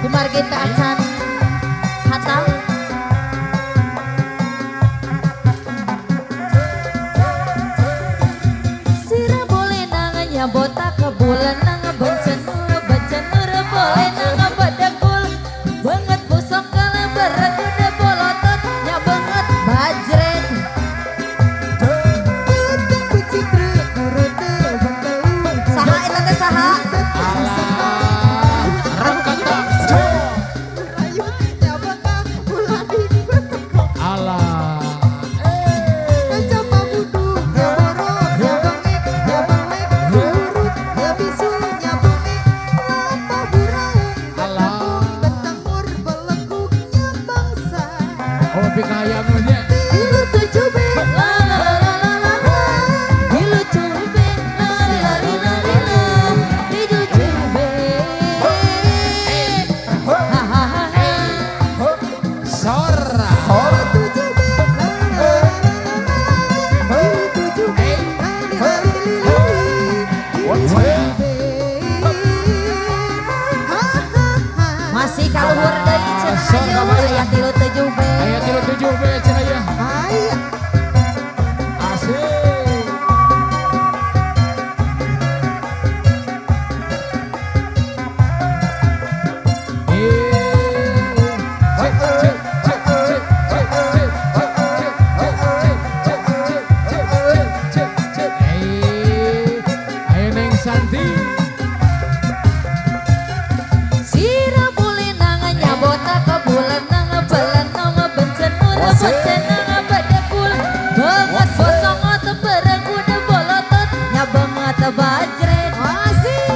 Kumargita Acan Hatta. Sira boleh nanganya botak ke bulan nang bencenur boleh nang badakul banget bosok kala berkuda bolotot nya banget bajret. Saha eta teh saha? Masih kaluhur deui cenah ayo aya 37B. Aya 37B cenah ya. Aya. Asik. Ayo Neng Santi. Bajret masih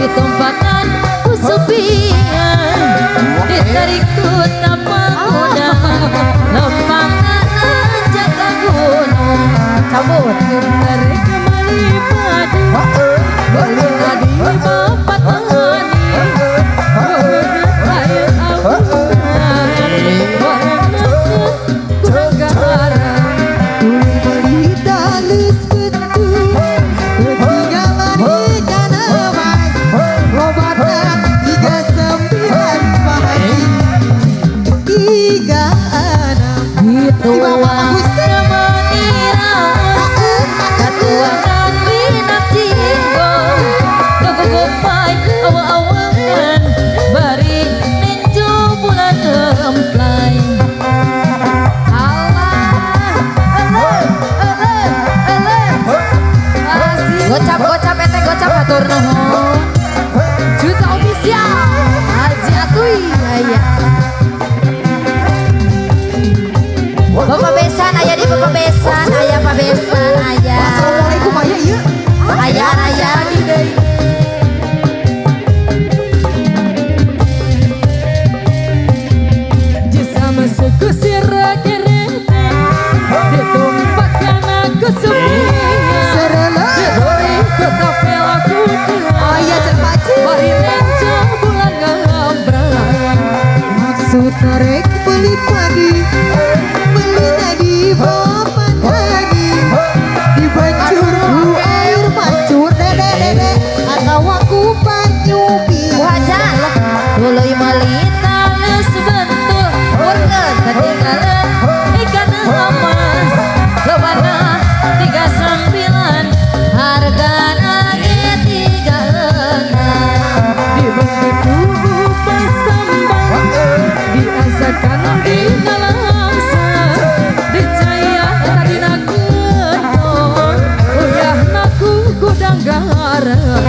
ditumpangan usupian ditarik ku tapak kuda lempangan jaga gunung cabut tarik kembali padu boleh tadi bapak tani air awan kurang garam beli talus betul ketinggalan ikan emas obatnya 39 pagi 36 itu Si Bapak Gusti. katuangan binak jinggo kegugupai awa-awangan bari ninju bulan emplai gocap ete gocap hatur nuhun juta official Haji Atui aya Bapak besan aya di Bapak besan aya Pak besan aya Assalamualaikum ayah iya aya jasa masuk ke sirakerete ditumpahkan aku semuanya Serela didoi ke kafe aku ayah terpacu bari lenca bulan gambrang maksud narek beli pagi beli tadi bapak tadi dibancur ku air mancur dede atau aku panyupi wajan tuluy meuli talus bentul punten ketinggalan ikan emas lobana 39 hargana ge 36 dibeli kubu pasambang diasakan di nalasa dicaya tadi nageun uyah naku gudang garam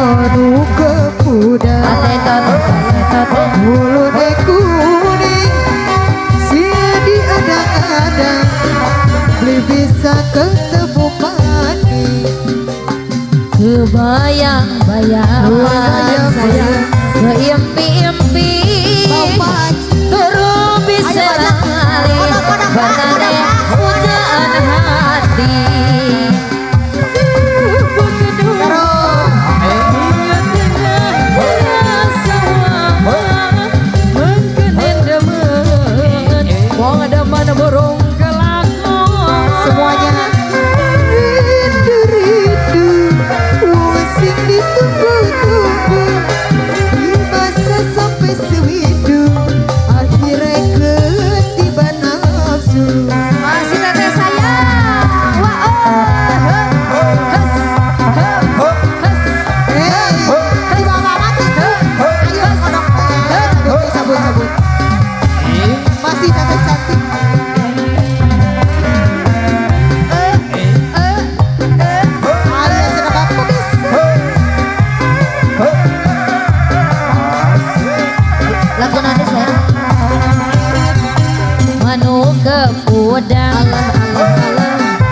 aduh kepuda mulut kuning siadi adang-adang beli bisa ketemu mani kebayang-bayang saya keimpi-impi bapak turu bisa lali batane pujaan hati Karo. ingat dengan sawah mengkenin demen wong demen burung kelakon semuanya rindu-rindu musik ditunggu-tunggu di masa sampai sewindu akhirnya ketiba nafsu masih teteh saya wah hey di bawah mata ayo kodok aduh sabun-sabun masih teteh cantik alias sudah bapak bisa lagu nanti saya manu ke udang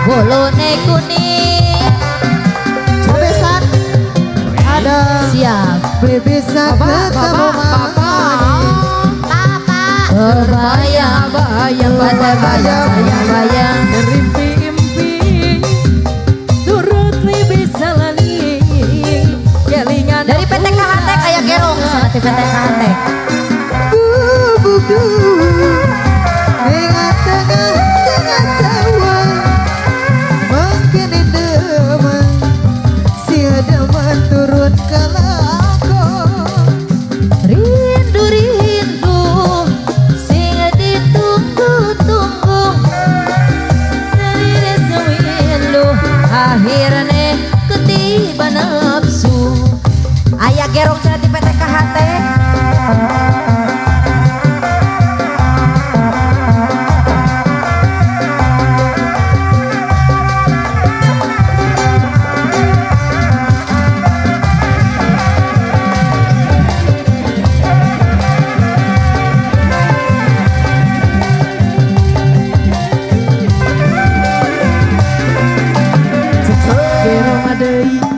bolone kuning bebesan ada siap beli bisa ketemu mani terbayang-bayang pada bayang saya bayang berimpi-impi turut li bisa lali kelingan dari PT Kahatek aya gerong di PT Kahatek bubuku tengah-tengah sawah mungkin demen si demen turun ke lakon rindu-rindu sing ditunggu-tunggu dari rasa windu akhirnya ketiba nafsu aya gerong cenah di PT Kahatek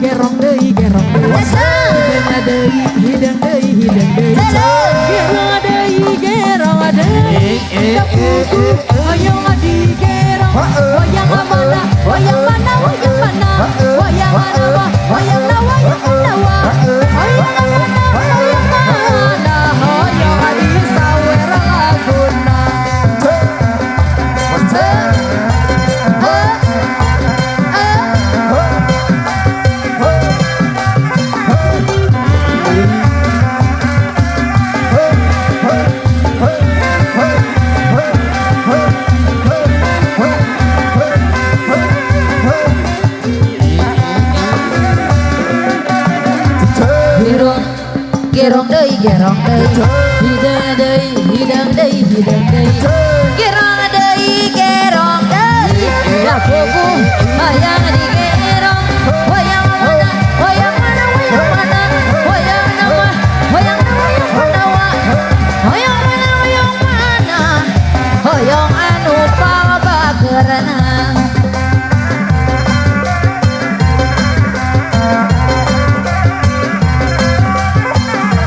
gerong deui gerong deui hidang deui gerong deui hoyong adi gerong wayang mana wayang mana wayang mana wayang mana wayang na wayang mana wayang mana hoyong adi sawer laguna gerong deui hidang deui gerong deui da kuku hayang digerong wayang mana wayang mana wayang mana wayang nama wayang na wayang mana wayang mana wayang mana hoyong anu pabageurna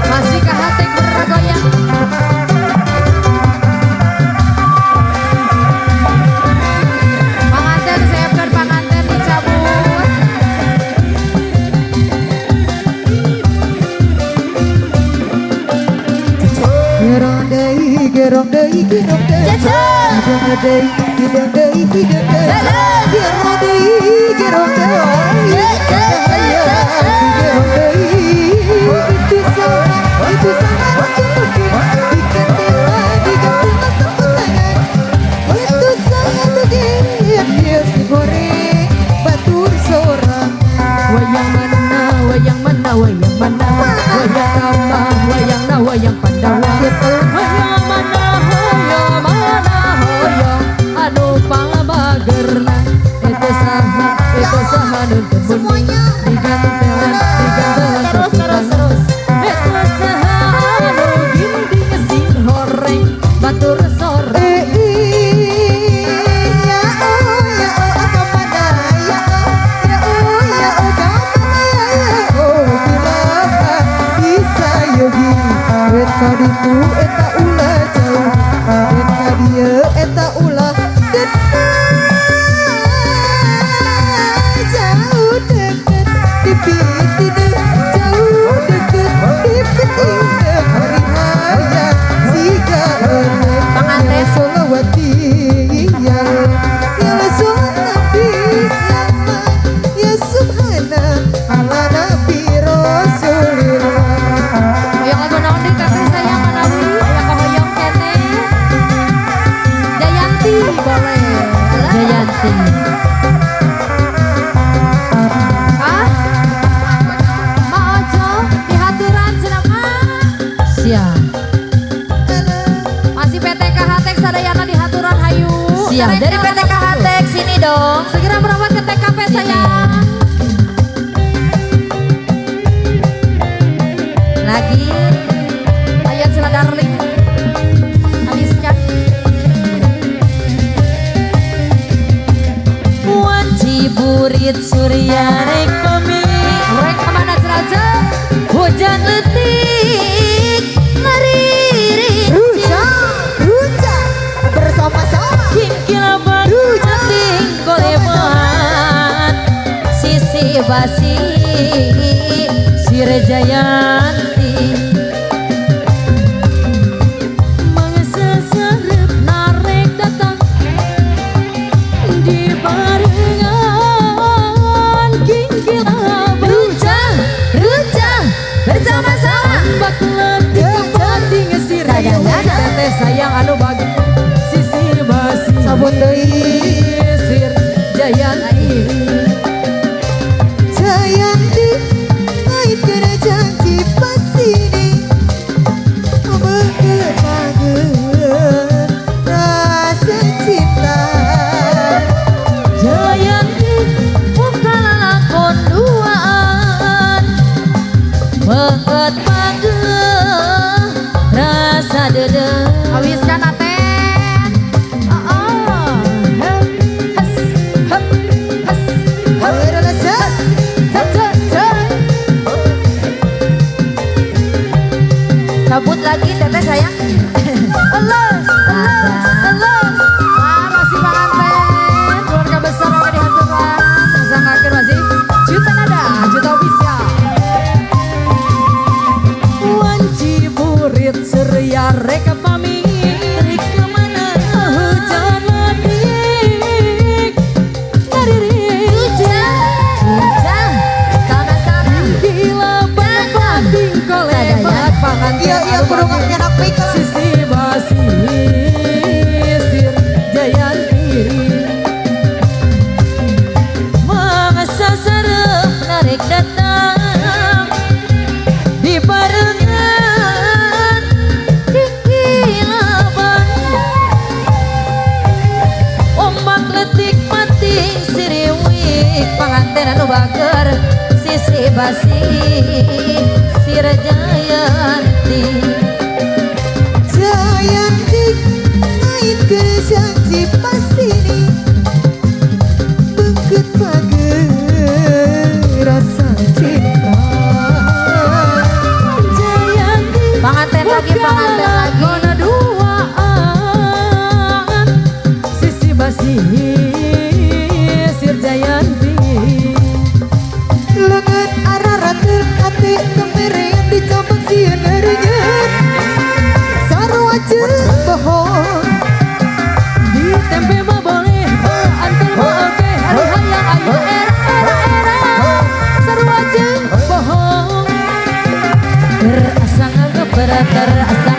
masih kahatek bergoyang panganten siapkan panganten dicabut gerong deui hidang deui gerong deui itu sangat mungkin dikendela digantungkan tangan itu sangat mungkin dia digoreng batur seorang wayang mana wayang mana wayang mana wayang rama wayang na wayang pandawa wayang mana hoyong anu pangabageurna itu saha nuntun muni digantelan satu tangan itu saha anu ginding sing horeng batur sore eta ditu eta ulah jauh eta dia eta ulah jauh deket dipitin jauh deket dipitin hari raya siga Pengantin. solawati ya nabi ya subhana ala nabi rasulillah hoyong lagu naon deui kakek sayang manawi aya ka hoyong kene Jayanti boleh Jayanti Ma Ojo dihaturan cenah siap masih PTK Hatek sadayana dihaturan hayu Siap. dari PTK Hatek sini dong segera berobat ke TKP sayang lagi ayat sila darling habiskan Ciburit surya rek pemi rek kemana seraja hujan letik ngeririk Ruja bersama-sama kingkil banting koleman sisi basi Jayanti mengesesarep narek datang di barengan kingkila Ruja bersama-sama mbak lebih kepati ngesirah teteh sayang anu bagi sisi basi sabun deui sir Jayanti Jayanti ait kena janji pasini berkebahagiaan rasa cinta Jayanti bukan lakon duaan banget banget rasa dede awis kana teh Sir Jayanti. Jayanti ngait ke janji pasini bengket pager rasa cinta. Jayanti Pengantin lagi, pengantin lagi. kono duaan sisi basi Sir Jayanti. Lengan araratir hati kemirian dicabang sian harinya sarwa bohong. Di tempe mah boleh, antar mah oke. Hari hayang ayo era sarua jeung bohong. Terasa ngeberat, terasa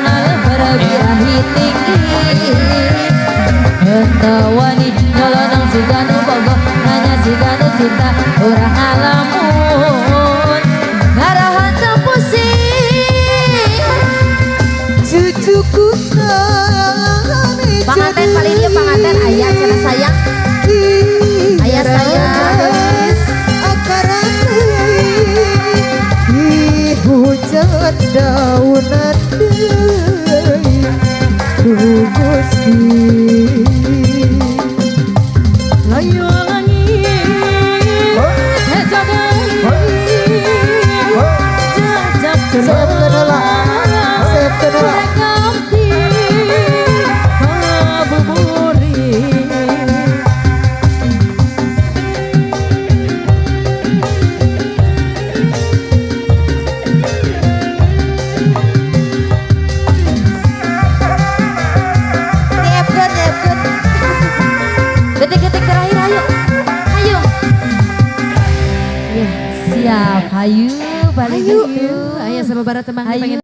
birahi tinggi. Hentawani nyolonang si ganu bogo, nanya si ganu cinta orang alamun. Ngarahan pusing. Cucuku tani Pengantin paling dia pengantin ayah cina sayang. Ayah sayang. Akaran di hujan daunan deui Gusti. Layu langit, jajak Saya kenal, saya kenal. Detik-detik terakhir ayo. Ayo. Ya, siap. Hayu balik Hayu. dulu. Ayah sama barat teman Hayu. pengen